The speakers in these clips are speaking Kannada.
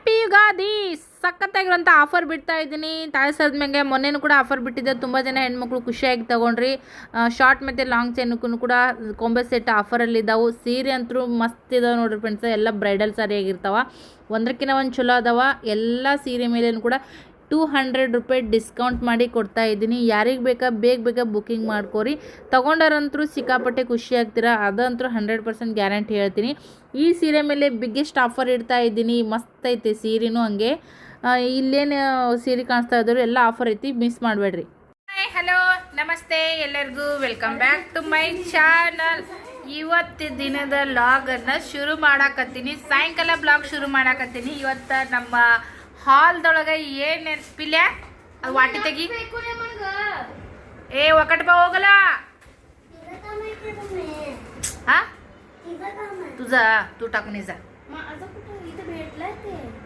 ಹ್ಯಾಪಿ ಯುಗಾದಿ. ಸಖತ್ತಾಗಿರೋಂಥ ಆಫರ್ ಬಿಡ್ತಾ ಇದ್ದೀನಿ. ತಾಳಸದ ಮೇಲೆ ಮೊನ್ನೆನೂ ಕೂಡ ಆಫರ್ ಬಿಟ್ಟಿದ್ದೆ. ತುಂಬ ಜನ ಹೆಣ್ಮಕ್ಳು ಖುಷಿಯಾಗಿ ತೊಗೊಂಡ್ರಿ. ಶಾರ್ಟ್ ಮತ್ತು ಲಾಂಗ್ ಚೈನ್ಗೂ ಕೂಡ ಕೊಂಬೆ ಸೆಟ್ ಆಫರಲ್ಲಿದ್ದಾವೆ. ಸೀರೆ ಅಂತೂ ಮಸ್ತ್ ಇದಾವೆ ನೋಡ್ರಿ ಫ್ರೆಂಡ್ಸ್. ಎಲ್ಲ ಬ್ರೈಡಲ್ ಸಾರಿ ಆಗಿರ್ತಾವೆ. ಒಂದಕ್ಕಿಂತ ಒಂದು ಚಲೋ ಅದಾವ. ಎಲ್ಲ ಸೀರೆ ಮೇಲೇನು ಕೂಡ 200 ರೂಪಾಯಿ ಡಿಸ್ಕೌಂಟ್ ಮಾಡಿ ಕೊಡ್ತಾ ಇದ್ದೀನಿ. ಯಾರಿಗೆ ಬೇಕಾ ಬೇಗ ಬುಕ್ಕಿಂಗ್ ಮಾಡ್ಕೋರಿ. ತೊಗೊಂಡಾರಂತರೂ ಸಿಕ್ಕಾಪಟ್ಟೆ ಖುಷಿ ಆಗ್ತೀರಾ. ಅದಂತೂ 100% ಗ್ಯಾರಂಟಿ ಹೇಳ್ತೀನಿ. ಈ ಸೀರೆ ಮೇಲೆ ಬಿಗ್ಗೆಸ್ಟ್ ಆಫರ್ ಇಡ್ತಾ ಇದ್ದೀನಿ. ಮಸ್ತ್ ಐತೆ ಸೀರೆನೂ. ಹಂಗೆ ಇಲ್ಲೇನು ಸೀರೆ ಕಾಣಿಸ್ತಾ ಇದ್ರು ಎಲ್ಲ ಆಫರ್ ಐತಿ, ಮಿಸ್ ಮಾಡಬೇಡ್ರಿ. ಹಾಯ್, ಹಲೋ, ನಮಸ್ತೆ ಎಲ್ಲರಿಗೂ. Welcome back to my channel. ಇವತ್ತು ದಿನದ ಲಾಗನ್ನು ಶುರು ಮಾಡಾಕತ್ತೀನಿ. ಸಾಯಂಕಾಲ ಬ್ಲಾಗ್ ಶುರು ಮಾಡಾಕತ್ತೀನಿ. ಇವತ್ತು ನಮ್ಮ ಹಾಲ್ದೊಳಗೆ ಏನು ನೆನಪಿಲ್ಲ, ಅದು ವಾಟಿ ತೆಗಿ. ಒಕ್ಕಟ ಬಾ, ಹೋಗಲ್ಲ. तुझा तू टाकून जा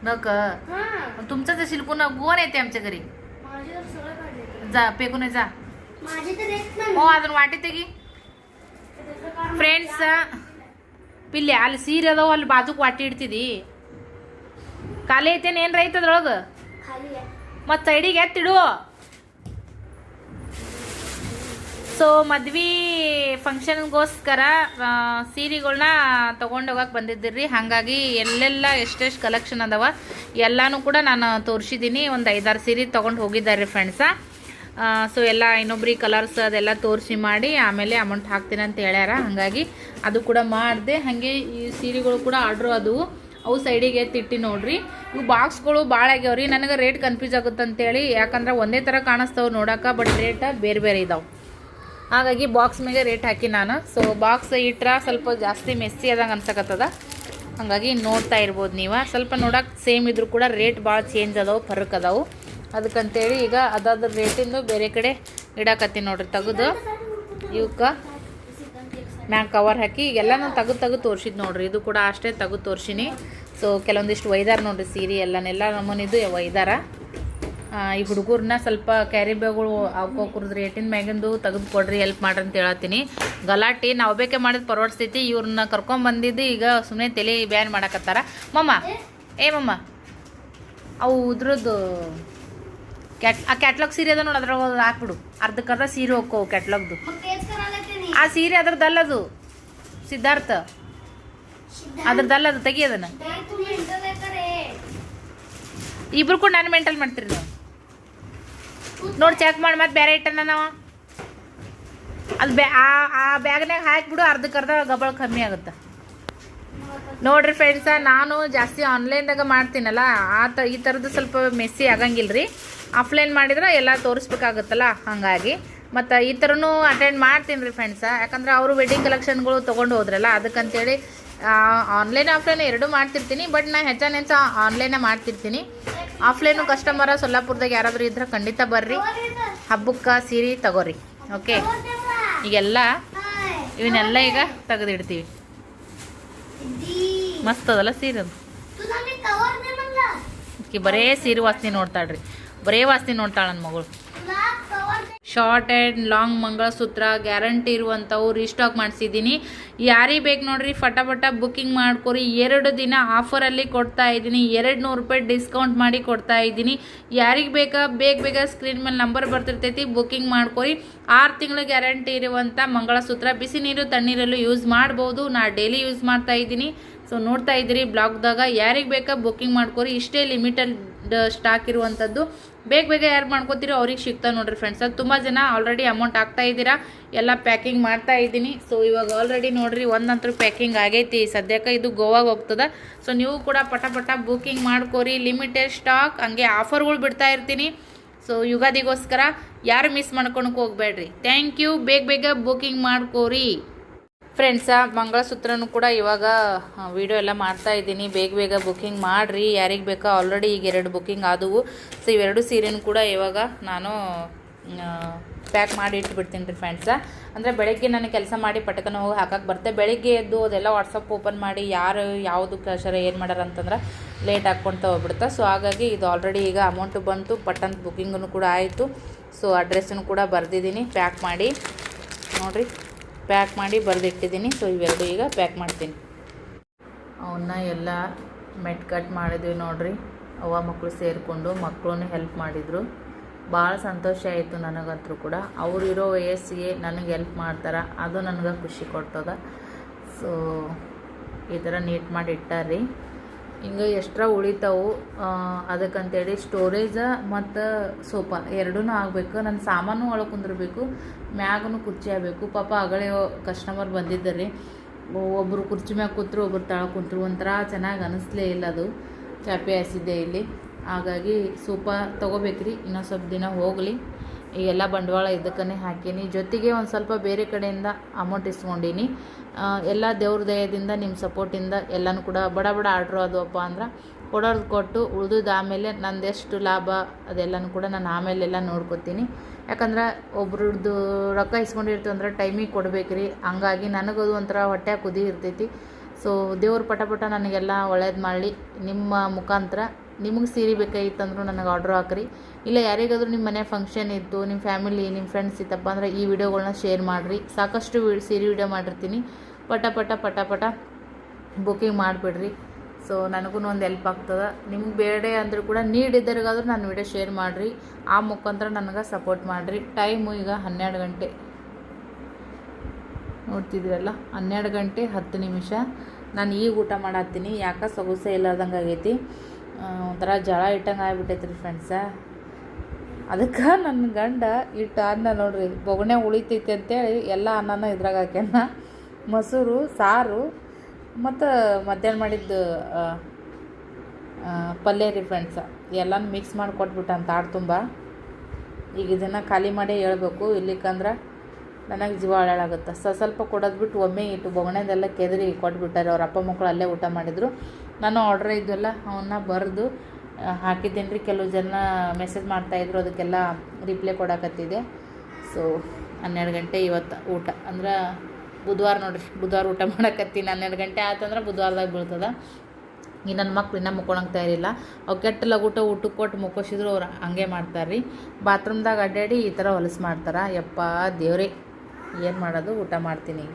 नक. तुमचं ते सिल्कून गोन येते आमच्या घरी. जा पेकून जा. हो, ಅದನ್ನ ವಾಟಿ ತೆಗಿ. ಫ್ರೆಂಡ್ಸ್, ಪಿಲ್ಲೆ ಅಲ್ಲಿ ಸೀರೆ ಅದಾವ, ಅಲ್ಲಿ ಬಾಜುಕ್ ವಾಟಿ ಇಡ್ತಿದಿ. ಖಾಲಿ ಐತೇನು ಏನ್ರ ಐತೆ ಅದ್ರೊಳಗೆ? ಮತ್ತು ಸೈಡಿಗೆ ಎತ್ತಿಡು. ಸೊ ಮದ್ವೆ ಫಂಕ್ಷನ್ಗೋಸ್ಕರ ಸೀರೆಗಳ್ನ ತೊಗೊಂಡು ಹೋಗಕ್ಕೆ ಬಂದಿದ್ದೀರಿ. ಹಾಗಾಗಿ ಎಲ್ಲೆಲ್ಲ ಎಷ್ಟೆಷ್ಟು ಕಲೆಕ್ಷನ್ ಅದಾವ ಎಲ್ಲನೂ ಕೂಡ ನಾನು ತೋರಿಸಿದ್ದೀನಿ. ಒಂದು 5-6 ಸೀರೆ ತೊಗೊಂಡು ಹೋಗಿದ್ದಾರೆ ಫ್ರೆಂಡ್ಸ. ಸೊ ಎಲ್ಲ ಇನ್ನೊಬ್ರಿಗೆ ಕಲರ್ಸ್ ಅದೆಲ್ಲ ತೋರಿಸಿ ಮಾಡಿ ಆಮೇಲೆ ಅಮೌಂಟ್ ಹಾಕ್ತೀನಿ ಅಂತ ಹೇಳ್ಯಾರ. ಹಾಗಾಗಿ ಅದು ಕೂಡ ಮಾಡಿದೆ. ಹಾಗೆ ಈ ಸೀರೆಗಳು ಕೂಡ ಆರ್ಡ್ರು ಅವು ಸೈಡಿಗೆ ಎತ್ತಿಟ್ಟು ನೋಡ್ರಿ. ಇವು ಬಾಕ್ಸ್ಗಳು ಭಾಳ ಆಗ್ಯಾವ್ರಿ. ನನಗೆ ರೇಟ್ ಕನ್ಫ್ಯೂಸ್ ಆಗುತ್ತೆ ಅಂತೇಳಿ, ಯಾಕಂದ್ರೆ ಒಂದೇ ಥರ ಕಾಣಿಸ್ತಾವೆ ನೋಡೋಕೆ, ಬಟ್ ರೇಟ್ ಬೇರೆ ಬೇರೆ ಇದಾವೆ. ಹಾಗಾಗಿ ಬಾಕ್ಸ್ ಮೇಲೆ ರೇಟ್ ಹಾಕಿ ನಾನು. ಸೊ ಬಾಕ್ಸ್ ಇಟ್ರೆ ಸ್ವಲ್ಪ ಜಾಸ್ತಿ ಮೆಸ್ಸಿ ಆದಂಗೆ ಅನ್ಸಕತ್ತದ. ಹಾಗಾಗಿ ನೋಡ್ತಾ ಇರ್ಬೋದು ನೀವು. ಸ್ವಲ್ಪ ನೋಡೋಕೆ ಸೇಮ್ ಇದ್ರೂ ಕೂಡ ರೇಟ್ ಭಾಳ ಚೇಂಜ್ ಅದಾವೆ, ಫರಕ್ ಅದಾವೆ. ಅದಕ್ಕಂತೇಳಿ ಈಗ ಅದಾದ್ರ ರೇಟಿಂದು ಬೇರೆ ಕಡೆ ಇಡಾಕತ್ತೀನಿ ನೋಡ್ರಿ. ತೆಗೆದು ಇವಕ್ಕೆ ಮ್ಯಾಗ ಕವರ್ ಹಾಕಿ ಈಗೆಲ್ಲ ನಾನು ತೆಗೆದು ತೋರಿಸಿದ್ದು ನೋಡ್ರಿ. ಇದು ಕೂಡ ಅಷ್ಟೇ ತೆಗೆದು ತೋರಿಸಿನಿ. ಸೊ ಕೆಲವೊಂದಿಷ್ಟು ಒಯ್ದಾರ ನೋಡ್ರಿ ಸೀರೆ ಎಲ್ಲನೆಲ್ಲ ನಮ್ಮನಿದು ಒಯ್ದಾರ. ಈ ಹುಡುಗರನ್ನ ಸ್ವಲ್ಪ ಕ್ಯಾರಿ ಬ್ಯಾಗ್ಗಳು ಹಾಕೋಕ್ರದ್ದು ರೇಟಿನ ಮ್ಯಾಗಿಂದು ತೆಗೆದು ಕೊಡ್ರಿ, ಹೆಲ್ಪ್ ಮಾಡ್ರಿ ಅಂತ ಹೇಳತ್ತೀನಿ. ಗಲಾಟೆ ನಾವು ಬೇಕೆ ಮಾಡಿದ ಪರವಡ್ಸ್ತೈತಿ. ಇವ್ರನ್ನ ಕರ್ಕೊಂಬಂದಿದ್ದು ಈಗ ಸುಮ್ಮನೆ ತಲೆ ಬ್ಯಾನ್ ಮಾಡಕತ್ತಾರ. ಮಮ್ಮ ಮಮ್ಮ ಅವು ಉದ್ರದ್ದು ಕ್ಯಾಟ್ಲಾಗ್ ಸೀರೆ ಅದ ನೋಡಿ, ಅದ್ರಾಗ ಹಾಕ್ಬಿಡು. ಅರ್ಧಕ್ಕರ್ಧ ಸೀರೆ ಹೋಕ್ಕೋ ಕ್ಯಾಟ್ಲಾಗ್ದು. ಆ ಸೀರೆ ಅದ್ರದ್ದಲ್ಲದು, ಸಿದ್ಧಾರ್ಥ ಅದ್ರದ್ದಲ್ಲದು, ತೆಗಿ ಅದನ್ನು. ಇಬ್ರು ಕೂಡ ನಾನು ಮೆಂಟಲ್ ಮಾಡ್ತೀರಿ ನಾವು. ನೋಡಿ ಚೆಕ್ ಮಾಡಿ ಮತ್ತೆ ಬೇರೆ ಇಟ್ಟನ ನಾವು. ಅದು ಆ ಬ್ಯಾಗ್ನಾಗ ಹಾಕಿಬಿಡು, ಅರ್ಧಕ್ಕರ್ಧ ಗಬಳ ಕಮ್ಮಿ ಆಗುತ್ತೆ ನೋಡ್ರಿ ಫ್ರೆಂಡ್ಸ. ನಾನು ಜಾಸ್ತಿ ಆನ್ಲೈನ್ದಾಗ ಮಾಡ್ತೀನಲ್ಲ, ಈ ಥರದ್ದು ಸ್ವಲ್ಪ ಮೆಸ್ಸಿ ಆಗಂಗಿಲ್ಲ ರೀ. ಆಫ್ಲೈನ್ ಮಾಡಿದ್ರೆ ಎಲ್ಲ ತೋರಿಸ್ಬೇಕಾಗುತ್ತಲ್ಲ, ಹಾಗಾಗಿ ಮತ್ತು ಈ ಥರನೂ ಅಟೆಂಡ್ ಮಾಡ್ತೀನಿ ರೀ ಫ್ರೆಂಡ್ಸ. ಯಾಕಂದ್ರೆ ಅವರು ವೆಡ್ಡಿಂಗ್ ಕಲೆಕ್ಷನ್ಗಳು ತೊಗೊಂಡು ಹೋದ್ರಲ್ಲ, ಅದಕ್ಕಂತೇಳಿ ಆನ್ಲೈನ್ ಆಫ್ಲೈನ್ ಎರಡೂ ಮಾಡ್ತಿರ್ತೀನಿ. ಬಟ್ ನಾನು ಹೆಚ್ಚು ಆನ್ಲೈನೇ ಮಾಡ್ತಿರ್ತೀನಿ. ಆಫ್ಲೈನು ಕಸ್ಟಮರ ಸೊಲ್ಲಾಪುರದಾಗ ಯಾರಾದರೂ ಇದ್ರೆ ಖಂಡಿತ ಬರ್ರಿ, ಹಬ್ಬಕ್ಕೆ ಸೀರೆ ತಗೋರಿ. ಓಕೆ, ಈಗೆಲ್ಲ ಇವನ್ನೆಲ್ಲ ಈಗ ತೆಗೆದಿಡ್ತೀವಿ. ಮಸ್ತ್ ಅದಲ್ಲ ಸೀರೆ ಅದು. ಬರೇ ಸೀರೆ ವಾಸನೆ ನೋಡ್ತಾಳ್ರಿ, ಬರೇ ವಾಸನೆ ನೋಡ್ತಾಳೆ ನನ್ನ ಮಗಳು. Short and long mangalsutra guarantee ಇರುವಂಥವು ರೀಸ್ಟಾಕ್ ಮಾಡಿಸಿದ್ದೀನಿ. ಯಾರಿಗೆ ಬೇಕು ನೋಡ್ರಿ ಫಟಾಫಟ ಬುಕ್ಕಿಂಗ್ ಮಾಡ್ಕೊರಿ. 2 ದಿನ ಆಫರಲ್ಲಿ ಕೊಡ್ತಾ ಇದ್ದೀನಿ. 200 ರೂಪಾಯಿ ಡಿಸ್ಕೌಂಟ್ ಮಾಡಿ ಕೊಡ್ತಾ ಇದ್ದೀನಿ. ಯಾರಿಗೆ ಬೇಕಾ ಬೇಗ ಸ್ಕ್ರೀನ್ ಮೇಲೆ ನಂಬರ್ ಬರ್ತಿರ್ತೈತಿ, ಬುಕ್ಕಿಂಗ್ ಮಾಡ್ಕೊರಿ. 6 ತಿಂಗಳು ಗ್ಯಾರಂಟಿ ಇರುವಂಥ ಮಂಗಳಸೂತ್ರ ಬಿಸಿ ನೀರು ತಣ್ಣೀರಲ್ಲೂ ಯೂಸ್ ಮಾಡ್ಬೋದು. ನಾನು ಡೈಲಿ ಯೂಸ್ ಮಾಡ್ತಾ ಇದ್ದೀನಿ. ಸೊ ನೋಡ್ತಾ ಇದ್ದೀರಿ ಬ್ಲಾಗ್ದಾಗ. ಯಾರಿಗೆ ಬೇಕಾ ಬುಕ್ಕಿಂಗ್ ಮಾಡ್ಕೊರಿ. ಇಷ್ಟೇ ಲಿಮಿಟೆಡ್ ಸ್ಟಾಕ್ ಇರುವಂಥದ್ದು. ಬೇಗ ಯಾರು ಮಾಡ್ಕೋತೀರೋ ಅವ್ರಿಗೆ ಸಿಗ್ತಾ ನೋಡ್ರಿ ಫ್ರೆಂಡ್ಸ್. ಅದು ತುಂಬ ಜನ ಆಲ್ರೆಡಿ ಅಮೌಂಟ್ ಹಾಕ್ತಾ ಇದ್ದೀರಾ, ಎಲ್ಲ ಪ್ಯಾಕಿಂಗ್ ಮಾಡ್ತಾ ಇದ್ದೀನಿ. ಸೊ ಇವಾಗ ಆಲ್ರೆಡಿ ನೋಡ್ರಿ ಒಂದಂತೂ ಪ್ಯಾಕಿಂಗ್ ಆಗೈತಿ. ಸದ್ಯಕ್ಕೆ ಇದು ಗೋವಾಗೆ ಹೋಗ್ತದೆ. ಸೊ ನೀವು ಕೂಡ ಪಟ ಬುಕ್ಕಿಂಗ್ ಮಾಡ್ಕೋರಿ. ಲಿಮಿಟೆಡ್ ಸ್ಟಾಕ್, ಹಂಗೆ ಆಫರ್ಗಳು ಬಿಡ್ತಾ ಇರ್ತೀನಿ. ಸೊ ಯುಗಾದಿಗೋಸ್ಕರ ಯಾರು ಮಿಸ್ ಮಾಡ್ಕೊಳಕ್ಕೆ ಹೋಗ್ಬೇಡ್ರಿ. Thank you. ಬೇಗ ಬುಕ್ಕಿಂಗ್ ಮಾಡ್ಕೋರಿ ಫ್ರೆಂಡ್ಸ. ಮಂಗಳಸೂತ್ರನೂ ಕೂಡ ಇವಾಗ ವಿಡಿಯೋ ಎಲ್ಲ ಮಾಡ್ತಾ ಇದ್ದೀನಿ. ಬೇಗ ಬುಕ್ಕಿಂಗ್ ಮಾಡಿರಿ ಯಾರಿಗೆ ಬೇಕಾ. ಆಲ್ರೆಡಿ ಈಗ 2 ಬುಕ್ಕಿಂಗ್ ಆದವು. ಸೊ ಇವೆರಡು ಸೀರೆನೂ ಕೂಡ ಇವಾಗ ನಾನು ಪ್ಯಾಕ್ ಮಾಡಿ ಇಟ್ಬಿಡ್ತೀನಿ ರೀ ಫ್ರೆಂಡ್ಸ. ಅಂದರೆ ಬೆಳಗ್ಗೆ ನಾನು ಕೆಲಸ ಮಾಡಿ ಪಟಕನ ಹೋಗಿ ಹಾಕಕ್ಕೆ ಬರುತ್ತೆ. ಬೆಳಗ್ಗೆ ಎದ್ದು ಅದೆಲ್ಲ ವಾಟ್ಸಪ್ ಓಪನ್ ಮಾಡಿ ಯಾರು ಯಾವುದು ಕಳ್ಸರ ಏನು ಮಾಡ್ಯಾರ ಅಂತಂದ್ರೆ ಲೇಟ್ ಹಾಕ್ಕೊಳ್ತಾ ಹೋಗ್ಬಿಡುತ್ತೆ. ಸೊ ಹಾಗಾಗಿ ಇದು ಆಲ್ರೆಡಿ ಈಗ ಅಮೌಂಟು ಬಂತು, ಪಟ್ಟಂತ ಬುಕ್ಕಿಂಗೂ ಕೂಡ ಆಯಿತು. ಸೊ ಅಡ್ರೆಸ್ಸನ್ನು ಕೂಡ ಬರೆದಿದ್ದೀನಿ. ಪ್ಯಾಕ್ ಮಾಡಿ ನೋಡಿರಿ, ಪ್ಯಾಕ್ ಮಾಡಿ ಬರೆದಿಟ್ಟಿದ್ದೀನಿ. ಸೊ ಇವೆರಡು ಈಗ ಪ್ಯಾಕ್ ಮಾಡ್ತೀನಿ. ಅವನ್ನ ಎಲ್ಲ ಮೆಟ್ ಕಟ್ ಮಾಡಿದ್ವಿ ನೋಡ್ರಿ. ಅವ್ವ ಮಕ್ಕಳು ಸೇರಿಕೊಂಡು ಮಕ್ಕಳನ್ನು ಹೆಲ್ಪ್ ಮಾಡಿದರು. ಭಾಳ ಸಂತೋಷ ಆಯಿತು ನನಗಂತೂ ಕೂಡ. ಅವ್ರು ಇರೋ ವಯಸ್ಸಿಗೆ ನನಗೆ ಹೆಲ್ಪ್ ಮಾಡ್ತಾರೆ, ಅದು ನನಗೆ ಖುಷಿ ಕೊಡ್ತದೆ. ಸೊ ಈ ಥರ ನೀಟ್ ಮಾಡಿ ಇಟ್ಟಾರ್ರಿ. ಹಿಂಗೆ ಎಕ್ಸ್ಟ್ರಾ ಉಳಿತಾವು, ಅದಕ್ಕಂತೇಳಿ ಸ್ಟೋರೇಜ ಮತ್ತು ಸೋಫಾ ಎರಡೂ ಆಗಬೇಕು. ನನ್ನ ಸಾಮಾನು ಒಳಗೆ ಕುಂದಿರ್ಬೇಕು, ಮ್ಯಾಗೂ ಕುರ್ಚಿ ಆಗಬೇಕು. ಪಾಪ ಅಗಳೇ ಕಸ್ಟಮರ್ ಬಂದಿದ್ದಾರೆ, ಒಬ್ಬರು ಕುರ್ಚಿ ಮ್ಯಾಗ ಕೂತ್ರು, ಒಬ್ಬರು ತಳಗೆ ಕುಂತರು. ಒಂಥರ ಚೆನ್ನಾಗಿ ಅನ್ನಿಸ್ಲೇ ಇಲ್ಲ, ಅದು ಚಾಪೆ ಹಾಸಿದ್ದೆ ಇಲ್ಲಿ. ಹಾಗಾಗಿ ಸೋಫಾ ತೊಗೋಬೇಕ್ರಿ, ಇನ್ನೊಂದು ಸ್ವಲ್ಪ ದಿನ ಹೋಗಲಿ. ಈಗೆಲ್ಲ ಬಂಡವಾಳ ಇದಕ್ಕೇ ಹಾಕೀನಿ. ಜೊತೆಗೆ ಒಂದು ಸ್ವಲ್ಪ ಬೇರೆ ಕಡೆಯಿಂದ ಅಮೌಂಟ್ ಇಸ್ಕೊಂಡೀನಿ. ಎಲ್ಲ ದೇವ್ರ ದಯದಿಂದ ನಿಮ್ಮ ಸಪೋರ್ಟಿಂದ ಎಲ್ಲನೂ ಕೂಡ ಬಡ ಬಡ ಆರ್ಡ್ರು ಅದವಪ್ಪ ಅಂದ್ರೆ ಕೊಡೋದು ಕೊಟ್ಟು ಉಳಿದು ಆಮೇಲೆ ನಂದೆಷ್ಟು ಲಾಭ ಅದೆಲ್ಲನೂ ಕೂಡ ನಾನು ಆಮೇಲೆಲ್ಲ ನೋಡ್ಕೊತೀನಿ. ಯಾಕಂದ್ರೆ ಒಬ್ರದ್ದು ರೊಕ್ಕ ಇಸ್ಕೊಂಡಿರ್ತೀವಿ ಅಂದ್ರೆ ಟೈಮಿಗೆ ಕೊಡ್ಬೇಕ್ರಿ. ಹಂಗಾಗಿ ನನಗದು ಒಂಥರ ಹೊಟ್ಟೆ ಕುದಿ ಇರ್ತೈತಿ. ಸೊ ದೇವ್ರ ಪಟ ನನಗೆಲ್ಲ ಒಳ್ಳೇದು ಮಾಡಲಿ. ನಿಮ್ಮ ಮುಖಾಂತರ ನಿಮಗೆ ಸೀರೆ ಬೇಕಾಗಿತ್ತಂದ್ರೂ ನನಗೆ ಆರ್ಡ್ರ್ ಹಾಕ್ರಿ. ಇಲ್ಲ ಯಾರಿಗಾದ್ರೂ ನಿಮ್ಮ ಮನೆ ಫಂಕ್ಷನ್ ಇತ್ತು, ನಿಮ್ಮ ಫ್ಯಾಮಿಲಿ, ನಿಮ್ಮ ಫ್ರೆಂಡ್ಸ್ ಇತ್ತಪ್ಪ ಅಂದ್ರೆ ಈ ವಿಡಿಯೋಗಳನ್ನ ಶೇರ್ ಮಾಡಿರಿ. ಸಾಕಷ್ಟು ಸೀರೆ ವಿಡಿಯೋ ಮಾಡಿರ್ತೀನಿ. ಪಟ ಬುಕ್ಕಿಂಗ್ ಮಾಡಿಬಿಡ್ರಿ. ಸೊ ನನಗೂ ಒಂದು ಹೆಲ್ಪ್ ಆಗ್ತದೆ. ನಿಮ್ಗೆ ಬೇಡ ಅಂದರೂ ಕೂಡ ನೀಡಿದ್ದರಿಗಾದ್ರೂ ನಾನು ವಿಡಿಯೋ ಶೇರ್ ಮಾಡಿರಿ. ಆ ಮುಖಾಂತರ ನನಗೆ ಸಪೋರ್ಟ್ ಮಾಡಿರಿ. ಟೈಮು ಈಗ 12 ಗಂಟೆ ನೋಡ್ತಿದ್ದೀರಲ್ಲ, 12 ಗಂಟೆ 10 ನಿಮಿಷ. ನಾನು ಈಗ ಊಟ ಮಾಡತ್ತೀನಿ. ಯಾಕೆ ಸೊಗಸೆ ಇಲ್ಲದಂಗೆ ಆಗೈತಿ, ಒಂಥರ ಜಳ ಇಟ್ಟಂಗೆ ಆಗ್ಬಿಟ್ಟೈತ್ರಿ ಫ್ರೆಂಡ್ಸ. ಅದಕ್ಕೆ ನನ್ನ ಗಂಡ ಇಟ್ಟು ಅನ್ನ ನೋಡ್ರಿ ಬೊಗಣೆ ಉಳಿತೈತಿ ಅಂತೇಳಿ ಎಲ್ಲ ಅನ್ನನ ಇದ್ರಾಗ ಹಾಕ್ಯಾನ. ಮೊಸರು, ಸಾರು ಮತ್ತು ಮಧ್ಯಾಹ್ನ ಮಾಡಿದ್ದು ಪಲ್ಯ ರೀ ಫ್ರೆಂಡ್ಸ. ಎಲ್ಲನೂ ಮಿಕ್ಸ್ ಮಾಡಿ ಕೊಟ್ಬಿಟ್ಟ ಅಂತ ಆಡು ತುಂಬ. ಈಗ ಇದನ್ನು ಖಾಲಿ ಮಾಡಿ ಹೇಳ್ಬೇಕು, ಇಲ್ಲಿಕಂದ್ರೆ ನನಗೆ ಜೀವ ಹಾಳಾಗುತ್ತೆ. ಸ್ವಲ್ಪ ಕೊಡೋದು ಬಿಟ್ಟು ಒಮ್ಮೆ ಇಟ್ಟು ಬೊಗಣೆದೆಲ್ಲ ಕೆದರಿ ಕೊಟ್ಬಿಟ್ಟಾರೆ. ಅವ್ರ ಅಪ್ಪ ಮಕ್ಕಳು ಅಲ್ಲೇ ಊಟ ಮಾಡಿದರು. ನಾನು ಆರ್ಡ್ರ್ ಇದ್ದೆಲ್ಲ ಅವನ್ನ ಬರೆದು ಹಾಕಿದ್ದೇನೆ ರೀ. ಕೆಲವು ಜನ ಮೆಸೇಜ್ ಮಾಡ್ತಾಯಿದ್ರು, ಅದಕ್ಕೆಲ್ಲ ರಿಪ್ಲೈ ಕೊಡಕತ್ತಿದೆ. ಸೊ 12 ಗಂಟೆ ಇವತ್ತು ಊಟ ಅಂದ್ರೆ ಬುಧವಾರ ನೋಡಿರಿ, ಬುಧವಾರ ಊಟ ಮಾಡಕತ್ತೀನಿ. 12 ಗಂಟೆ ಆಯ್ತಂದ್ರೆ ಬುಧವಾರದಾಗ ಬೀಳ್ತದೆ. ಈ ನನ್ನ ಮಕ್ಳು ಇನ್ನೂ ಮುಕ್ಕೊಳಂಗೆ ತಯಾರಿಲ್ಲ. ಅವು ಕೆಟ್ಟ ಲಗೂಟ ಊಟಕ್ಕೆ ಕೊಟ್ಟು ಮುಕ್ಕೋಸಿದ್ರು ಅವ್ರು ಹಂಗೆ ಮಾಡ್ತಾರೆ ರೀ. ಬಾತ್ರೂಮ್ದಾಗ ಅಡ್ಡಾಡಿ ಈ ಥರ ಹೊಲಸು ಮಾಡ್ತಾರೆ. ಯಪ್ಪ ದೇವ್ರೇ, ಏನು ಮಾಡೋದು, ಊಟ ಮಾಡ್ತೀನಿ.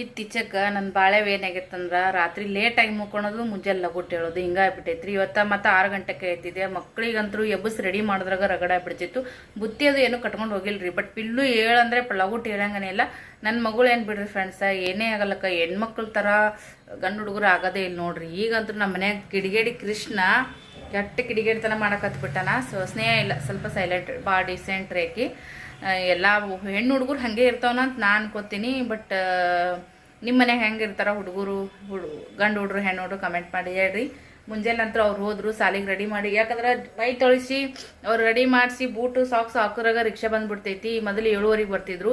ಇತ್ತೀಚೆಗೆ ನನ್ನ ಬಾಳೆವು ಏನಾಗೈತಂದ್ರೆ ರಾತ್ರಿ ಲೇಟಾಗಿ ಮುಕ್ಕೊಳೋದು, ಮುಂಜಾನೆ ಲಗುಟ್ ಹೇಳೋದು, ಹಿಂಗೆ ಆಗ್ಬಿಟ್ಟೈತ್ರಿ. ಇವತ್ತು ಮತ್ತು 6 ಗಂಟೆಗೆ ಆಯ್ತಿದೆ. ಮಕ್ಳಿಗಂತರೂ ಎಬ್ಬಸ್ ರೆಡಿ ಮಾಡಿದ್ರಾಗ ರಗಡ ಆಗ್ಬಿಡ್ತಿತ್ತು. ಬುತ್ತಿ ಅದು ಏನೂ ಕಟ್ಕೊಂಡು ಹೋಗಿಲ್ರಿ. ಬಟ್ ಪಿಲ್ಲು ಹೇಳಂದ್ರೆ ಲಗುಟ್ ಹೇಳಂಗನೇ ಇಲ್ಲ. ನನ್ನ ಮಗಳು ಏನು ಬಿಡ್ರಿ ಫ್ರೆಂಡ್ಸ, ಏನೇ ಆಗಲ್ಲಕ್ಕ, ಹೆಣ್ಮಕ್ಳ ಥರ ಗಂಡು ಹುಡುಗರು ಆಗೋದೇ ಇಲ್ಲ ನೋಡ್ರಿ. ಈಗಂತೂ ನಮ್ಮ ಮನ್ಯಾಗ ಕಿಡಿಗೇಡಿ ಕೃಷ್ಣ ಕೆಟ್ಟ ಕಿಡಿಗೇಡಿತನ ಮಾಡಕತ್ಬಿಟ್ಟಾನ. ಸೊ ಸ್ನೇಹ ಇಲ್ಲ, ಸ್ವಲ್ಪ ಸೈಲೆಂಟ್, ಭಾಳ ಡಿಸೆಂಟ್ ರೇಕಿ. ಎಲ್ಲ ಹೆಣ್ಣು ಹುಡುಗರು ಹಾಗೆ ಇರ್ತಾವನ ಅಂತ ನಾನು ಅನ್ಕೋತೀನಿ. ಬಟ್ ನಿಮ್ಮ ಮನೆಗೆ ಹೆಂಗೆ ಇರ್ತಾರ ಹುಡುಗರು, ಗಂಡು ಹುಡುಗರು ಹೆಣ್ಣು ಹುಡುಗರು ಕಮೆಂಟ್ ಮಾಡಿ ಹೇಳ್ರಿ. ಮುಂಜಾನೆ ನಂತರ ಅವ್ರು ಹೋದ್ರು ಸಾಲಿಗೆ ರೆಡಿ ಮಾಡಿ. ಯಾಕಂದ್ರೆ ಮೈ ತೊಳಿಸಿ ಅವ್ರು ರೆಡಿ ಮಾಡಿಸಿ ಬೂಟು ಸಾಕ್ಸ್ ಹಾಕೋರಾಗ ರಿಕ್ಷಾ ಬಂದುಬಿಡ್ತೈತಿ. ಮೊದಲು 7:15 ಬರ್ತಿದ್ರು,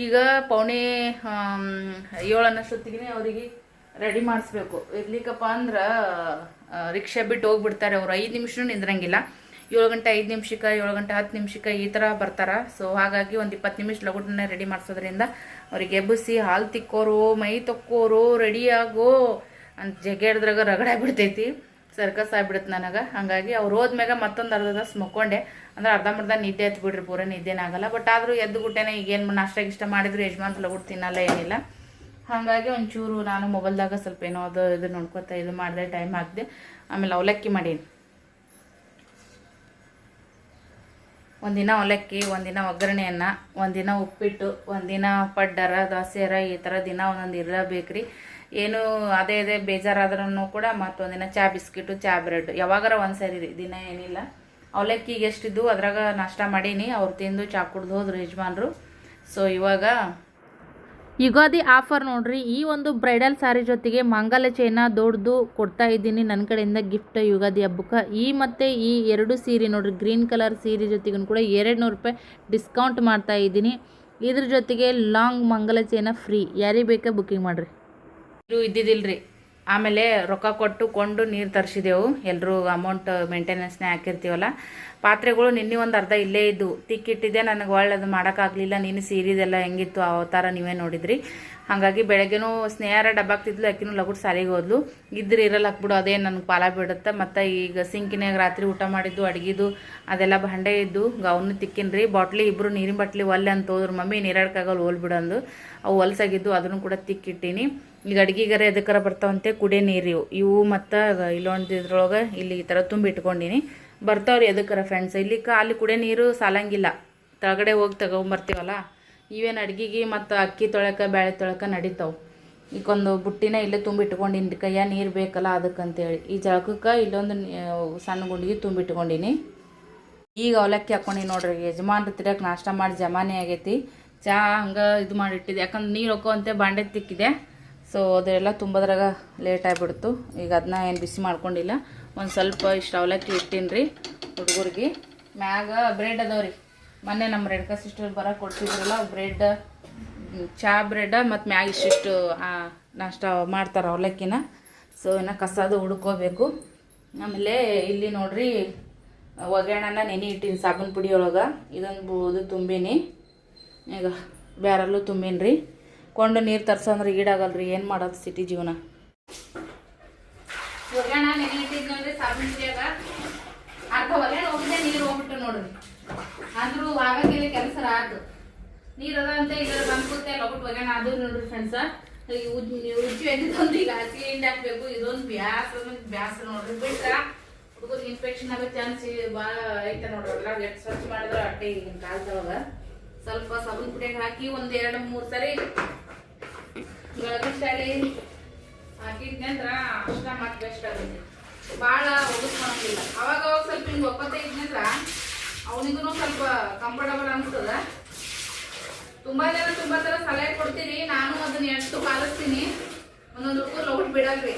ಈಗ 6:45 ಅನ್ನೋಷ್ಟೊತ್ತಿಗೆ ಅವರಿಗೆ ರೆಡಿ ಮಾಡಿಸ್ಬೇಕು. ಇರ್ಲಿಕ್ಕಪ್ಪ ಅಂದ್ರೆ ರಿಕ್ಷಾ ಬಿಟ್ಟು ಹೋಗ್ಬಿಡ್ತಾರೆ. ಅವ್ರು 5 ನಿಮಿಷನೂ ನಿಂದ್ರಂಗಿಲ್ಲ. 7 ಗಂಟೆ 5 ನಿಮಿಷಕ್ಕೆ, 7 ಗಂಟೆ 10 ನಿಮಿಷಕ್ಕೆ ಈ ಥರ ಬರ್ತಾರೆ. ಸೊ ಹಾಗಾಗಿ ಒಂದು 20 ನಿಮಿಷ ಲಗುಟನ್ನೇ ರೆಡಿ ಮಾಡಿಸೋದ್ರಿಂದ ಅವ್ರಿಗೆ ಎಬ್ಬಿಸಿ ಹಾಲು ತಿಕ್ಕೋರು, ಮೈ ತೊಕ್ಕೋರು, ರೆಡಿಯಾಗೋ ಅಂತ ಜಗ್ಗಿಡ್ದ್ರಾಗ ರಗಡ ಬಿಡ್ತೈತಿ. ಸರ್ಕಸ್ ಆಗಿಬಿಡುತ್ತೆ ನನಗೆ. ಹಾಗಾಗಿ ಅವ್ರು ಹೋದ್ಮ್ಯಾಗ ಮತ್ತೊಂದು ಅರ್ಧ ತಾಸು ಮಕ್ಕೊಂಡೆ. ಅಂದ್ರೆ ಅರ್ಧಂಬರ್ಧ ನಿದ್ದೆ ಹತ್ತು ಬಿಡ್ರಿ, ಪೂರ ನಿದ್ದೆನಾಗಲ್ಲ. ಬಟ್ ಆದರೂ ಎದ್ದು ಗುಟ್ಟೆನೇ ಈಗೇನು ನಾಷ್ಟ ಗಿಷ್ಟ ಮಾಡಿದ್ರು ಯಜಮಾನ್ರು ಲಗುಟ್ ತಿನ್ನಲ್ಲ, ಏನಿಲ್ಲ. ಹಾಗಾಗಿ ಒಂಚೂರು ನಾನು ಮೊಬೈಲ್ದಾಗ ಸ್ವಲ್ಪ ಏನೋ ಅದು ಇದು ನೋಡ್ಕೊತಾ ಇದು ಮಾಡಿದೆ, ಟೈಮ್ ಹಾಕಿದೆ. ಆಮೇಲೆ ಅವಲಕ್ಕಿ ಮಾಡೀನಿ. ಒಂದಿನ ಅವಲಕ್ಕಿ, ಒಂದಿನ ಒಗ್ಗರಣೆಯನ್ನ, ಒಂದಿನ ಉಪ್ಪಿಟ್ಟು, ಒಂದಿನ ಪಡ್ಡರ, ದೋಸೆರ, ಈ ಥರ ದಿನ ಒಂದೊಂದು ಇರಬೇಕ್ರಿ. ಏನು ಅದೇ ಬೇಜಾರಾದ್ರೂ ಕೂಡ ಮತ್ತೊಂದಿನ ಚಾ ಬಿಸ್ಕಿಟು, ಚಾ ಬ್ರೆಡ್, ಯಾವಾಗಾರ ಒಂದು ಸರಿ ರೀ, ದಿನ ಏನಿಲ್ಲ. ಅವಲಕ್ಕಿಗೆ ಎಷ್ಟಿದ್ದು ಅದ್ರಾಗ ನಾಷ್ಟ ಮಾಡೀನಿ. ಅವ್ರು ತಿಂದು ಚಾ ಕುಡ್ದು ಹೋದ್ರು ಯಜಮಾನ್ರು. ಸೊ ಇವಾಗ ಯುಗಾದಿ ಆಫರ್ ನೋಡ್ರಿ. ಈ ಒಂದು ಬ್ರೈಡಲ್ ಸ್ಯಾರಿ ಜೊತೆಗೆ ಮಂಗಲ ಚೈನ ದೊಡ್ಡದು ಕೊಡ್ತಾ ಇದ್ದೀನಿ ನನ್ನ ಕಡೆಯಿಂದ ಗಿಫ್ಟ್ ಯುಗಾದಿ ಹಬ್ಬಕ್ಕೆ. ಮತ್ತು ಈ 2 ಸೀರೆ ನೋಡ್ರಿ, ಗ್ರೀನ್ ಕಲರ್ ಸೀರೆ ಜೊತೆಗೂ ಕೂಡ 200 ರೂಪಾಯಿ ಡಿಸ್ಕೌಂಟ್ ಮಾಡ್ತಾ ಇದ್ದೀನಿ. ಇದ್ರ ಜೊತೆಗೆ ಲಾಂಗ್ ಮಂಗಲ ಚೈನ ಫ್ರೀ. ಯಾರಿಗೆ ಬೇಕಾ ಬುಕ್ಕಿಂಗ್ ಮಾಡಿರಿ. ಇದು ಇದ್ದಿದ್ದಿಲ್ರಿ. ಆಮೇಲೆ ರೊಕ್ಕ ಕೊಟ್ಟು ಕೊಂಡು ನೀರು ತರಿಸಿದೆವು. ಎಲ್ಲರೂ ಅಮೌಂಟ್ ಮೇಂಟೆನೆನ್ಸ್ನೇ ಹಾಕಿರ್ತೀವಲ್ಲ. ಪಾತ್ರೆಗಳು ನಿನ್ನೆ ಒಂದು ಅರ್ಧ ಇಲ್ಲೇ ಇದ್ದು ತಿಕ್ಕಿಟ್ಟಿದ್ದೆ. ನನಗೆ ಒಳ್ಳೆದು ಮಾಡೋಕ್ಕಾಗಲಿಲ್ಲ. ನೀನು ಸೀರಿದೆಲ್ಲ ಹೆಂಗಿತ್ತು ಅವತಾರ ನೀವೇ ನೋಡಿದ್ರಿ. ಹಾಗಾಗಿ ಬೆಳಗ್ಗೆನೂ ಸ್ನೇಹಾರ ಡಬ್ಬಾಕ್ತಿದ್ಲು, ಆಕಿನೂ ಲಗುಟ್ ಸಾಲಿಗೆ ಹೋದ್ಲು. ಇದ್ರೆ ಇರಲ್ಲ ಹಾಕ್ಬಿಡು, ಅದೇ ನನಗೆ ಪಾಲ ಬಿಡುತ್ತೆ. ಮತ್ತು ಈಗ ಸಿಂಕಿನಾಗ ರಾತ್ರಿ ಊಟ ಮಾಡಿದ್ದು ಅಡುಗೆದು ಅದೆಲ್ಲ ಭಾಂಡೆ ಇದ್ದು ಅವನು ತಿಕ್ಕಿನ್ರಿ. ಬಾಟ್ಲಿ ಇಬ್ಬರು ನೀರಿನ ಬಾಟ್ಲಿ ಒಲ್ಲೆ ಅಂತ ಹೋದ್ರು. ಮಮ್ಮಿ ನೀರಾಡ್ಕಾಗಲ್ಲ ಹೋಲ್ ಬಿಡಂದು ಅವು ಹೊಲ್ಸಾಗಿದ್ದು ಅದನ್ನು ಕೂಡ ತಿಕ್ಕಿಟ್ಟೀನಿ. ಈಗ ಅಡ್ಗಿಗಾರ ಎದಕ್ಕಾರ ಬರ್ತಾವಂತೆ ಕುಡಿಯೋ ನೀರು ಇವು ಮತ್ತು ಇಲ್ಲೊಂದು ಇದ್ರೊಳಗೆ ಇಲ್ಲಿ ಈ ಥರ ತುಂಬಿ ಇಟ್ಕೊಂಡಿನಿ ಬರ್ತಾವ್ರಿ ಎದಕ್ಕಾರ ಫ್ರೆಂಡ್ಸ್. ಇಲ್ಲಿ ಅಲ್ಲಿ ಕುಡಿಯೋ ನೀರು ಸಾಲಂಗಿಲ್ಲ, ಕೆಳಗಡೆ ಹೋಗಿ ತಗೊಂಬರ್ತೀವಲ್ಲ. ಇವೇನು ಅಡ್ಗಿಗೆ ಮತ್ತು ಅಕ್ಕಿ ತೊಳಕ ಬೇಳೆ ತೊಳಕ ನಡೀತಾವೆ. ಈಗೊಂದು ಬುಟ್ಟಿನ ಇಲ್ಲೇ ತುಂಬಿಟ್ಕೊಂಡಿನಿ, ಕೈಯ ನೀರು ಬೇಕಲ್ಲ ಅದಕ್ಕಂತೇಳಿ. ಈ ಜಳಕಕ್ಕೆ ಇಲ್ಲೊಂದು ಸಣ್ಣ ಗುಂಡಿಗೆ ತುಂಬಿಟ್ಕೊಂಡಿನಿ. ಈಗ ಅವಲಕ್ಕಿ ಹಾಕ್ಕೊಂಡಿನಿ ನೋಡ್ರಿ. ಯಜಮಾನ್ರು ತಿರ್ಯಾಕೆ ನಾಷ್ಟ ಮಾಡಿ ಜಮಾನೆ ಆಗೈತಿ. ಚಹಾ ಹಂಗೆ ಇದು ಮಾಡಿಟ್ಟಿದ್ದೆ, ಯಾಕಂದ್ರೆ ನೀರು ಹೊಕ್ಕುವಂತೆ ಬಾಂಡೆ ತಿಕ್ಕಿದೆ. ಸೊ ಅದೆಲ್ಲ ತುಂಬೋದ್ರಾಗ ಲೇಟ್ ಆಗಿಬಿಡ್ತು. ಈಗ ಅದನ್ನ ಏನು ಬಿಸಿ ಮಾಡ್ಕೊಂಡಿಲ್ಲ. ಒಂದು ಸ್ವಲ್ಪ ಇಷ್ಟು ಅವಲಕ್ಕಿ ಇಟ್ಟೀನಿ ರೀ ಹುಡುಗರಿಗೆ. ಮ್ಯಾಗ ಬ್ರೆಡ್ ಅದಾವ್ರಿ, ಮೊನ್ನೆ ನಮ್ಮ ರೇಣುಕಾ ಸಿಸ್ಟರ್ ಬರೋಕೆ ಕೊಡ್ತಿದ್ರಲ್ಲ ಬ್ರೆಡ್, ಚಹಾ ಬ್ರೆಡ್ ಮತ್ತು ಮ್ಯಾಗ ಇಷ್ಟಿಷ್ಟು ನಾಷ್ಟ ಮಾಡ್ತಾರೆ ಅವಲಕ್ಕಿನ. ಸೊ ಇನ್ನು ಕಸದು ಹುಡ್ಕೋಬೇಕು. ಆಮೇಲೆ ಇಲ್ಲಿ ನೋಡ್ರಿ ಒಗ್ಗರಣೆನ ನೆನೆ ಇಟ್ಟೀನಿ ಸಾಬೂನು ಪುಡಿ ಒಳಗೆ. ಇದೊಂದು ಇದು ತುಂಬೀನಿ, ಈಗ ಬ್ಯಾರಲ್ಲೂ ತುಂಬೀನಿ ರೀ. ಕೊಂಡು ನೀರು ತರ್ಸಂದ್ರೆ ಈಡಾಗಲ್ರಿ, ಏನು ಮಾಡೋದು ಸಿಟಿ ಜೀವನ. ಒಗ್ಗರಣೆ ನೆನೆ ಇಟ್ಟಿದ್ದು ನೋಡ್ರಿ ಸಾಬೂನು ಪುಡಿಯಾಗ. ಅರ್ಧ ಒಗ್ಗರಣೆ ಹೋಗಿದೆ, ನೀರು ಹೋಗ್ಬಿಟ್ಟು ನೋಡ್ರಿ. ಆದರೂ ಆಗಾಗಿಲ್ಲ ಕೆಲಸ ಆಯ್ತು. ನೀರು ಅದ ಅಂತ ಈಗ ಬಂದ್ಕೂತೆ ಲೊಗಟ್ ಒಗ್ಗರಣೆ ಅದು ನೋಡ್ರಿ ಫ್ರೆಂಡ್ಸ. ಉಜ್ಜಿ ಎದ್ದಿದ್ದೊಂದು ಈಗ ಹಸಿ ಹಿಂಡಿ ಹಾಕ್ಬೇಕು. ಇದೊಂದು ಬ್ಯಾಸ ನೋಡ್ರಿ. ಬಿಟ್ರ ಹುಡುಗರಿಗೆ ಇನ್ಫೆಕ್ಷನ್ ಆಗೋ ಚಾನ್ಸ್ ಭಾಳ ಐತೆ ನೋಡ್ರಿ. ಅದ್ರಾಗ ಎಷ್ಟು ಸ್ವಚ್ಛ ಮಾಡಿದ್ರೆ ಅಟ್ಟೆ ಈಗಿನ ಕಾಲದವಾಗ. ಸ್ವಲ್ಪ ಸಾಬೂನು ಪುಡಿಯಾಗ ಹಾಕಿ ಒಂದು 2-3 ಸರಿ ಗಳಗಸ್ಟಾಲಿ ಹಾಕಿದ್ನಂದ್ರ ಅಷ್ಟ ಮತ್ತೆ ಬೆಸ್ಟ್ ಆಗುತ್ತೆ. ಭಾಳ ಒಗಸ್ಕೊಳಂಗಿಲ್ಲ. ಅವಾಗ ಸ್ವಲ್ಪ ಹಿಂಗೆ ಒಪ್ಪತ್ತೆ ಇದ್ನಂದ್ರ ಅವನಿಗೂ ಸ್ವಲ್ಪ ಕಂಫರ್ಟಬಲ್ ಅನ್ಸ್ತದ. ತುಂಬಾ ಥರ ಸಲಹೆ ಕೊಡ್ತೀನಿ. ನಾನು ಅದನ್ನ ಎಷ್ಟು ಪಾಲಿಸ್ತೀನಿ. ಒಂದೊಂದು ಹುಡುಗರು ಲೌಟ್ ಬಿಡಲ್ರಿ.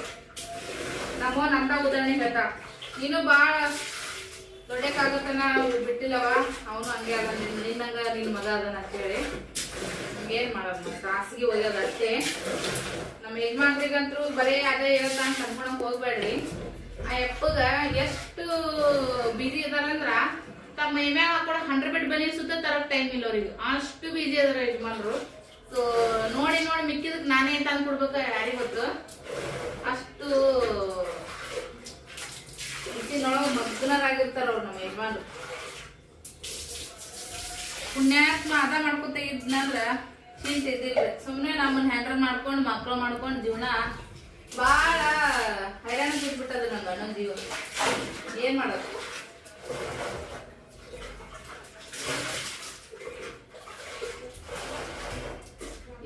ನಮ್ದ ಉದಾಹರಣೆ ಹೇಳ್ತಾ, ನೀನು ಭಾಳ ದೊಡ್ಡಕ್ಕಾಗತ್ತನ ಬಿಟ್ಟಿಲ್ಲವ, ಅವನು ಹಂಗೆ ಅದ, ನಿನ್ನಂಗ ನಿನ್ನ ಮಗ ಅದನ್ನ ಅಂತೇಳಿ ಏನು ಮಾಡೋದು. ಹಾಸಿಗೆ ಒಯ್ಯೋದು ಅಷ್ಟೇ. ನಮ್ಮ ಯಜಮಾನ್ರಿಗಂತೂ ಬರೀ ಅದೇ ಇರತ್ತ ಅಂತ ಅನ್ಕೊಳಕ್ ಹೋಗ್ಬೇಡ್ರಿ. ಆ ಎಪ್ಪಗ ಎಷ್ಟು ಬಿಸಿ ಇದಾರಂದ್ರ ತಮ್ಮ ಎಮ್ಯಾಗ ಹಾಕೊಳಕ್ 100 ಬಿಟ್ ಬನ್ನಿ ಸುತ್ತ ತರಕ್ ಟೈಮ್ ಇಲ್ಲ ಅವ್ರಿಗೆ. ಅಷ್ಟು ಬಿಜಿ ಅದಾರ ಯಜಮಾನ್ರು. ಸೊ ನೋಡಿ ಮಿಕ್ಕಿದಕ್ಕೆ ನಾನೇ ತಂದು ಕೊಡ್ಬೇಕ ಯಾರಿಗೆ ಗೊತ್ತು. ಅಷ್ಟು ಬಿಸಿನೊಳಗೆ ಮಗ್ನರಾಗಿರ್ತಾರ ಅವ್ರು ನಮ್ಮ ಯಜಮಾನ್ರು. ಪುಣ್ಯಾತ್ಮ ಅದ ಮಾಡ್ಕೊತ ಇದ್ನಂದ್ರ ಚಿಂತೆ ಇದ್ದಿಲ್ಲ. ಸುಮ್ಮನೆ ನಮ್ಮನ್ನ ಹ್ಯಾಂಡಲ್ ಮಾಡ್ಕೊಂಡು ಮಕ್ಕಳು ಮಾಡ್ಕೊಂಡು ಜೀವನ ಭಾಳ ಹೈರಾಣ ಬಿಟ್ಬಿಟ್ಟದ ನನ್ನ ಗಂಡನ ಜೀವ. ಏನ್ ಮಾಡೋದು.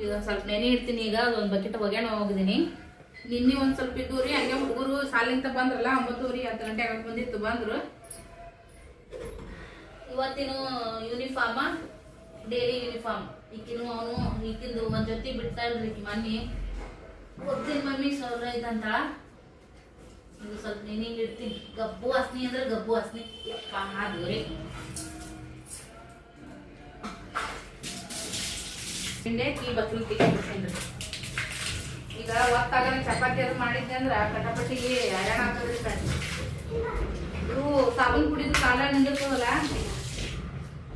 ಈಗ ಸ್ವಲ್ಪ ನೆನೆ ಇಡ್ತೀನಿ. ಈಗ ಅದೊಂದು ಬಕೆಟ್ ಒಗ್ಯಾಣ ಹೋಗಿದ್ದೀನಿ. ನಿನ್ನೆ ಒಂದು ಸ್ವಲ್ಪ ಇದ್ದು ರೀ, ಹಂಗೆ ಹುಡುಗರು ಸಾಲಿಂತ ಬಂದ್ರಲ್ಲ 9:10 ಗಂಟೆ ಆಗಕ್ಕೆ ಬಂದಿತ್ತು. ಬಂದ್ರು. ಇವತ್ತಿನ ಯೂನಿಫಾರ್ಮ ಡೈಲಿ ಯೂನಿಫಾರ್ಮ್. ಈಕಿನೂ ಅವನು ಈಕಿಂದು ಒಂದು ಜೊತೆ ಬಿಡ್ತಾಳ್ರಿ. ಈಕಿ ಮಮ್ಮಿ ಗೊತ್ತಿನ ಮಮ್ಮಿ ಸಾವಿರ ಇದಂತ. ಇದು ಸ್ವಲ್ಪ ನೆನೆ ಇಡ್ತೀನಿ. ಗಬ್ಬು ವಾಸನೆ ಅಂದ್ರೆ ಗಬ್ಬು ವಾಸನೆ ಹಾದ್ರಿ. ಹಿಂಡೆ ಕೀ ಬಕ್ಲು ತಿಕ್ಕಿಬಿಡ್ತೀನಿ. ಈಗ ಒತ್ತಾಗ ಚಪಾತಿ ಅದು ಮಾಡಿದ್ದೆ ಅಂದ್ರೆ ಕಟಾಪಟ್ಟಿಗೆ ಹೈರಾಣ ಆಗ್ತದ್ರಿ ಫ್ರೆಂಡ್ಸ್. ಇವು ಸಾಬೂನು ಪುಡಿದು ಕಾಲ ನಿಂದಿರ್ತದಲ್ಲ,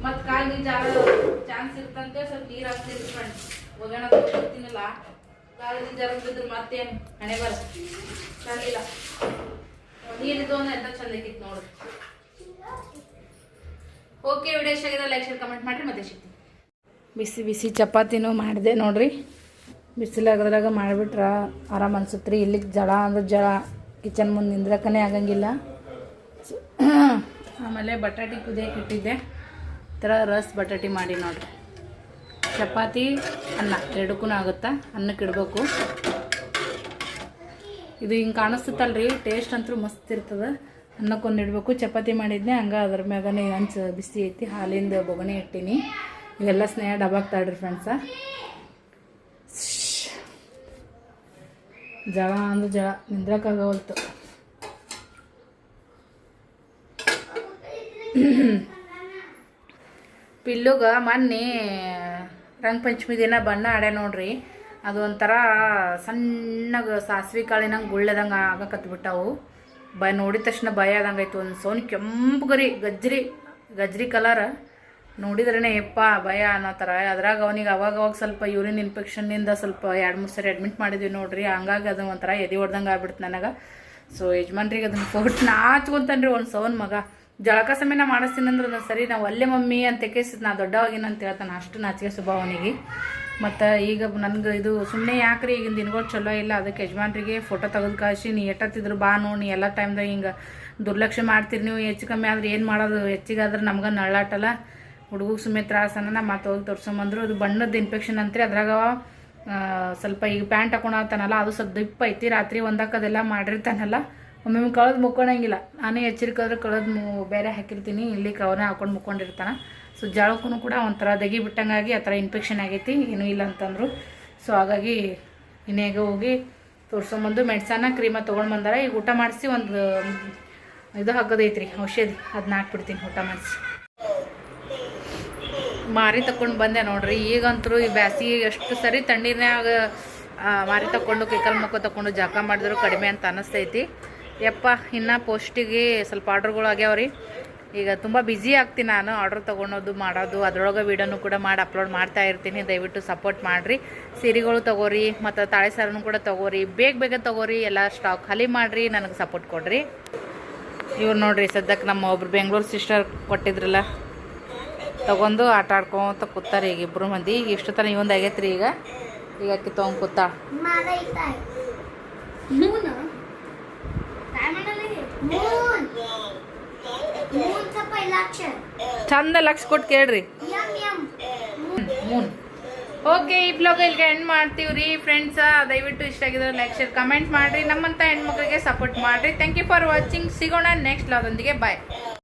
ಮತ್ತು ಕಾಲಿಗೆ ಜಾರ ಚಾನ್ಸ್ ಇರ್ತಂತೆ. ಸ್ವಲ್ಪ ನೀರು ಹಾಕ್ತೀನಿ ಫ್ರೆಂಡ್ಸ್. ಒಗ್ಗರಣೆ ಕೊಡ್ತೀನಲ್ಲ, ಕಾಲಿಗೆ ಜಾರ ಬಿದ್ರೆ ಮತ್ತೇನು ಹಣೆ ಬರ ಚಂದಿಲ್ಲ. ನೀರಿದ್ದು ಅಂದ್ರೆ ಎಂತ ಚಂದ ಆಕಿತ್ತು ನೋಡ್ರಿ. ಓಕೆ, ವಿಡಿಯೋ ಇಷ್ಟ ಆಗಿದೆ ಲೈಕ್ ಶೇರ್ ಕಮೆಂಟ್ ಮಾಡಿರಿ. ಮತ್ತೆ ಸಿಗ್ತೀನಿ. ಬಿಸಿ ಬಿಸಿ ಚಪಾತಿನೂ ಮಾಡಿದೆ ನೋಡ್ರಿ. ಬಿಸಿಲಾಗದ್ರಾಗ ಮಾಡಿಬಿಟ್ರೆ ಆರಾಮ್ ಅನ್ಸುತ್ತೆ ರೀ. ಇಲ್ಲಿಗೆ ಜಳ ಅಂದ್ರೆ ಜಳ, ಕಿಚನ್ ಮುಂದೆ ನಿಂದ್ರಕ್ಕನೇ ಆಗಂಗಿಲ್ಲ. ಆಮೇಲೆ ಬಟಾಟಿ ಕುದಿಯಕ್ಕೆ ಇಟ್ಟಿದ್ದೆ. ಈ ಥರ ರಸ್ ಬಟಾಟಿ ಮಾಡಿ ನೋಡ್ರಿ. ಚಪಾತಿ ಅನ್ನ ಎರಡಕ್ಕೂ ಆಗುತ್ತಾ. ಅನ್ನಕ್ಕೆ ಇಡಬೇಕು. ಇದು ಹಿಂಗೆ ಕಾಣಿಸ್ತಲ್ರಿ, ಟೇಸ್ಟ್ ಅಂತೂ ಮಸ್ತ್ ಇರ್ತದೆ. ಅನ್ನಕ್ಕೊಂದು ಇಡಬೇಕು. ಚಪಾತಿ ಮಾಡಿದ್ನೆ ಹಂಗೆ ಅದ್ರ ಮ್ಯಾಗನೇ ಹಂಚು ಬಿಸಿ ಐತಿ. ಹಾಲಿಂದ ಬೊಗಣೆ ಇಟ್ಟೀನಿ. ಇವೆಲ್ಲ ಸ್ನೇಹ ಡಬ್ಬಾಕ್ತಾಳ್ರಿ ಫ್ರೆಂಡ್ಸ. ಜಳ ಅಂದ್ರೆ ಜಳ ನಿಂದ್ರಕ್ಕಾಗವಲ್ತು. ಪಿಲ್ಲುಗ ಮೊನ್ನೆ ರಂಗ ಪಂಚಮಿ ದಿನ ಬಣ್ಣ ಆಡ್ಯ ನೋಡ್ರಿ. ಅದು ಒಂಥರ ಸಣ್ಣಗೆ ಸಾಸಿವೆ ಕಾಳಿನಂಗೆ ಗುಳ್ಳೆದಂಗೆ ಆಗಕತ್ಬಿಟ್ಟವು. ನೋಡಿದ ತಕ್ಷಣ ಭಯ ಆದಂಗೆ ಆಯ್ತು. ಒಂದು ಸೋನಿ ಕೆಂಪು ಗಜ್ರಿ ಕಲರ್ ನೋಡಿದ್ರೇ ಯಪ್ಪ ಭಯ ಅನ್ನೋ ಥರ. ಅದ್ರಾಗ ಅವನಿಗೆ ಅವಾಗ ಸ್ವಲ್ಪ ಯೂರಿನ್ ಇನ್ಫೆಕ್ಷನ್ನಿಂದ ಸ್ವಲ್ಪ 2-3 ಸರಿ ಅಡ್ಮಿಟ್ ಮಾಡಿದ್ವಿ ನೋಡ್ರಿ. ಹಂಗಾಗಿ ಅದು ಒಂಥರ ಎದೆ ಹೊಡ್ದಂಗೆ ಆಗ್ಬಿಡ್ತು ನನಗೆ. ಸೊ ಯಜಮಾನ್ರಿಗೆ ಅದನ್ನು ಫೋಟ್ ನಾಚ್ಕೊಂತಾನ್ರಿ ಒಂದು ಸೌನ್ ಮಗ. ಜಳಕ ಸಮಯ ಮಾಡಿಸ್ತೀನಿ ಅಂದ್ರೆ ಅದನ್ನು ಸರಿ ನಾವು ಅಲ್ಲೇ ಮಮ್ಮಿ ಅಂತ ಕೇಸಿದ್ ನಾ ದೊಡ್ಡವಾಗಿನ ಅಂತ ಹೇಳ್ತಾನೆ. ಅಷ್ಟು ನಾಚಿಕೆ ಸ್ವಭಾವ ಅವನಿಗೆ. ಮತ್ತು ಈಗ ನನಗೆ ಇದು ಸುಮ್ಮನೆ ಯಾಕ್ರಿ ಈಗಿನ ದಿನಗಳು ಚಲೋ ಇಲ್ಲ, ಅದಕ್ಕೆ ಯಜಮಾನ್ರಿಗೆ ಫೋಟೋ ತೆಗೆದು ಕಳಿಸಿ ನೀ ಎಟ್ಟತ್ತಿದ್ರು ಬಾ ನೋಡಿ ಎಲ್ಲ ಟೈಮ್ದಾಗ ಹಿಂಗೆ ದುರ್ಲಕ್ಷ್ಯ ಮಾಡ್ತೀರಿ ನೀವು, ಹೆಚ್ಚು ಕಮ್ಮಿ ಆದ್ರೆ ಏನು ಮಾಡೋದು, ಹೆಚ್ಚಿಗಾದ್ರೆ ನಮ್ಗೆ ನಳ್ಳಾಟಲ್ಲ, ಹುಡುಗಿಗೆ ಸುಮ್ಮನೆ ತ್ರಾಸನ್ನ ಮತ್ತೆ ಹೋಗಿ ತೋರ್ಸೊಂಬಂದ್ರು. ಅದು ಬಣ್ಣದ ಇನ್ಫೆಕ್ಷನ್ ಅಂತ್ರಿ, ಅದ್ರಾಗ ಸ್ವಲ್ಪ ಈಗ ಪ್ಯಾಂಟ್ ಹಾಕೊಳತ್ತಾನಲ್ಲ ಅದು ಸ್ವಲ್ಪ ದಿಪ್ಪ ಐತಿ, ರಾತ್ರಿ ಒಂದಕ್ಕದೆಲ್ಲ ಮಾಡಿರ್ತಾನಲ್ಲ, ಒಮ್ಮೊಮ್ಮೆ ಕಳೆದು ಮುಕ್ಕೊಳಂಗಿಲ್ಲ, ನಾನೇ ಎಚ್ಚರಿಕಾದ್ರೆ ಕಳೆದು ಬೇರೆ ಹಾಕಿರ್ತೀನಿ, ಇಲ್ಲಿ ಕವನೇ ಹಾಕೊಂಡು ಮುಕ್ಕೊಂಡಿರ್ತಾನೆ. ಸೊ ಜಾಳಕ್ಕೂ ಕೂಡ ಒಂಥರ ದಗಿ ಬಿಟ್ಟಂಗಾಗಿ ಆ ಥರ ಇನ್ಫೆಕ್ಷನ್ ಆಗೈತಿ, ಏನೂ ಇಲ್ಲ ಅಂತಂದರು. ಸೊ ಹಾಗಾಗಿ ಇನ್ನೇಗ ಹೋಗಿ ತೋರ್ಸೊಂಬಂದು ಮೆಡ್ಸನ್ನ ಕ್ರೀಮ ತೊಗೊಂಡು ಬಂದಾರ. ಈಗ ಊಟ ಮಾಡಿಸಿ ಒಂದು ಇದು ಹಾಕೋದೈತ್ರಿ ಔಷಧಿ, ಅದನ್ನ ಹಾಕ್ಬಿಡ್ತೀನಿ ಊಟ ಮಾಡಿಸಿ. ಮಾರಿ ತಗೊಂಡು ಬಂದೆ ನೋಡ್ರಿ. ಈಗಂತರೂ ಈ ಬ್ಯಾಸಿಗೆ ಎಷ್ಟು ಸರಿ ತಣ್ಣೀರ್ನ್ಯಾಗ ಮಾರಿ ತಗೊಂಡು ಕೈಕಾಲು ಮುಖ ತಗೊಂಡು ಜಾಕ ಮಾಡಿದ್ರು ಕಡಿಮೆ ಅಂತ ಅನ್ನಿಸ್ತೈತಿ. ಯಪ್ಪ ಇನ್ನು ಪೋಸ್ಟಿಗೆ ಸ್ವಲ್ಪ ಆರ್ಡ್ರ್ಗಳು ಆಗ್ಯಾವ್ರಿ. ಈಗ ತುಂಬ ಬ್ಯುಸಿ ಆಗ್ತೀನಿ ನಾನು, ಆರ್ಡ್ರ್ ತೊಗೊಳೋದು ಮಾಡೋದು, ಅದರೊಳಗೆ ವೀಡಿಯೋನು ಕೂಡ ಮಾಡಿ ಅಪ್ಲೋಡ್ ಮಾಡ್ತಾ ಇರ್ತೀನಿ. ದಯವಿಟ್ಟು ಸಪೋರ್ಟ್ ಮಾಡಿರಿ. ಸೀರೆಗಳು ತೊಗೋರಿ ಮತ್ತು ತಾಳೆ ಸಾರನು ಕೂಡ ತೊಗೋರಿ, ಬೇಗ ತೊಗೋರಿ, ಎಲ್ಲ ಸ್ಟಾಕ್ ಖಾಲಿ ಮಾಡಿರಿ, ನನಗೆ ಸಪೋರ್ಟ್ ಕೊಡಿರಿ. ಇವ್ರು ನೋಡ್ರಿ ಸದ್ಯಕ್ಕೆ ನಮ್ಮ ಒಬ್ರು ಬೆಂಗಳೂರು ಸಿಸ್ಟರ್ ಕೊಟ್ಟಿದ್ರಲ್ಲ ತೊಗೊಂಡು ಆಟ ಆಡ್ಕೊಂತ ಕೂತಾರೆ ಈಗ ಇಬ್ಬರು ಮಂದಿ. ಈಗ ಇಷ್ಟು ಥರ ಇವಂದು ಆಗೈತ್ರಿ. ಈಗ ಅಕ್ಕಿ ತೊಗೊಂಡು ಕೂತಾಳ. ಚಂದ ಲಕ್ಷ ಕೊಟ್ಟು ಕೇಳ್ರಿ ಮೂನ್. ಓಕೆ, ಈ ಬ್ಲಾಗ್ ಇಲ್ಲಿಗೆ ಎಂಡ್ ಮಾಡ್ತೀವ್ರಿ ಫ್ರೆಂಡ್ಸ. ದಯವಿಟ್ಟು ಇಷ್ಟ ಆಗಿದ್ರೆ ಲೈಕ್ ಶೇರ್ ಕಮೆಂಟ್ ಮಾಡಿರಿ, ನಮ್ಮಂಥ ಹೆಣ್ಮಕ್ಳಿಗೆ ಸಪೋರ್ಟ್ ಮಾಡಿರಿ. Thank you for watching. ಸಿಗೋಣ ನೆಕ್ಸ್ಟ್ ಬ್ಲಾಗ್ ಒಂದಿಗೆ. ಬಾಯ್.